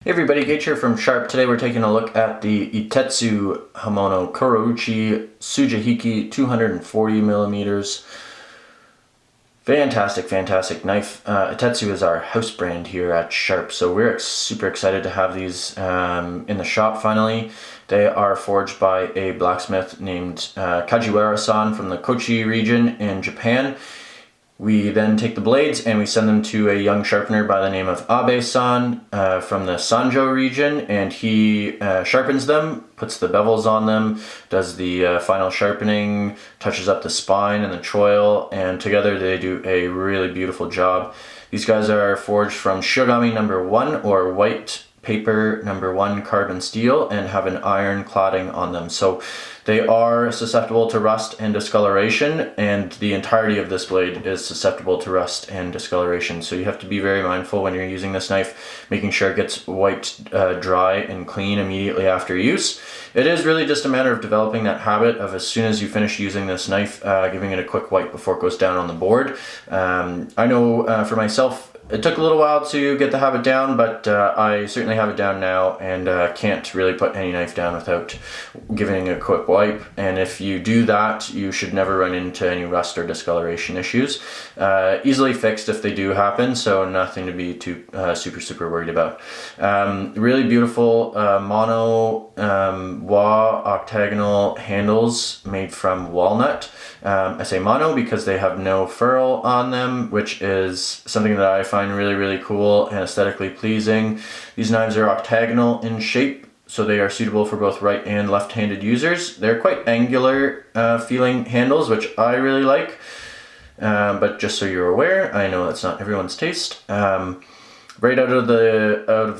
Hey everybody, Gage here from Sharp. Today we're taking a look at the Ittetsu Hamono Kurouchi Sujihiki 240 millimeters. Fantastic knife. Ittetsu is our house brand here at Sharp, so we're super excited to have these in the shop finally. They are forged by a blacksmith named Kajiwara-san from the Kochi region in Japan. We then take the blades and we send them to a young sharpener by the name of Abe-san from the Sanjo region, and he sharpens them, puts the bevels on them, does the final sharpening, touches up the spine and the choil, and together they do a really beautiful job. These guys are forged from Shirogami number 1 or white paper number 1 carbon steel and have an iron cladding on them. So they are susceptible to rust and discoloration, and the entirety of this blade is susceptible to rust and discoloration. So you have to be very mindful when you're using this knife, making sure it gets wiped dry and clean immediately after use. It is really just a matter of developing that habit of, as soon as you finish using this knife, giving it a quick wipe before it goes down on the board. I know for myself, it took a little while to get the habit down, but I certainly have it down now, and can't really put any knife down without giving it a quick wipe. And if you do that, you should never run into any rust or discoloration issues. Easily fixed if they do happen, so nothing to be too super worried about. Really beautiful mono wa octagonal handles made from walnut. I say mono because they have no ferrule on them, which is something that I find really cool and aesthetically pleasing. These knives are octagonal in shape, so they are suitable for both right and left-handed users. They're quite angular feeling handles, which I really like, but just so you're aware, I know that's not everyone's taste. Right out of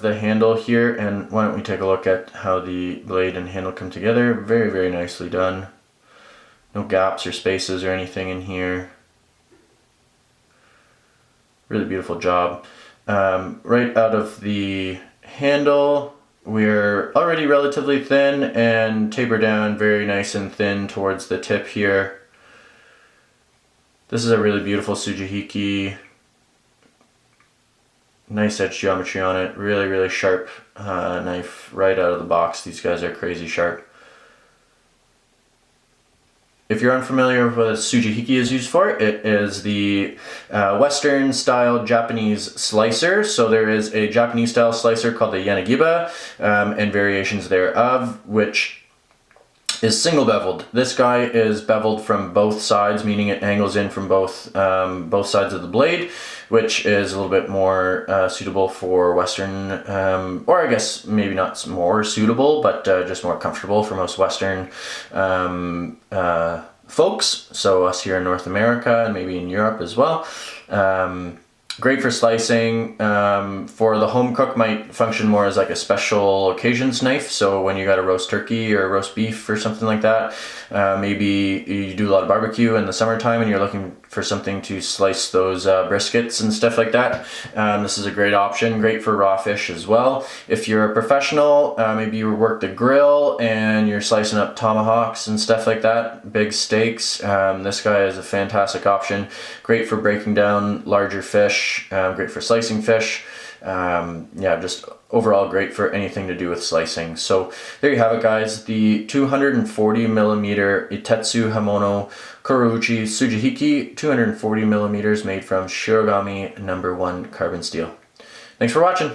the handle here, and why don't we take a look at how the blade and handle come together. Very nicely done. No gaps or spaces or anything in here. Really beautiful job. Right out of the handle, we're already relatively thin and taper down very nice and thin towards the tip here. This is a really beautiful Sujihiki. Nice edge geometry on it. Really sharp knife right out of the box. These guys are crazy sharp. If you're unfamiliar with what a Sujihiki is used for, it is the Western style Japanese slicer. So there is a Japanese style slicer called the Yanagiba and variations thereof, which is single beveled. This guy is beveled from both sides, meaning it angles in from both sides of the blade, which is a little bit more suitable for Western, or I guess maybe not more suitable, but just more comfortable for most Western folks. So us here in North America and maybe in Europe as well. Great for slicing. For the home cook, might function more as like a special occasions knife. So when you got a roast turkey or roast beef or something like that, maybe you do a lot of barbecue in the summertime and you're looking for something to slice those briskets and stuff like that. This is a great option, great for raw fish as well. If you're a professional, maybe you work the grill and you're slicing up tomahawks and stuff like that, big steaks, this guy is a fantastic option. Great for breaking down larger fish, great for slicing fish. Yeah, just overall great for anything to do with slicing. So there you have it, guys. The 240 millimeter Ittetsu Hamono Kurouchi Sujihiki, 240 millimeters, made from Shirogami number 1 carbon steel. Thanks for watching.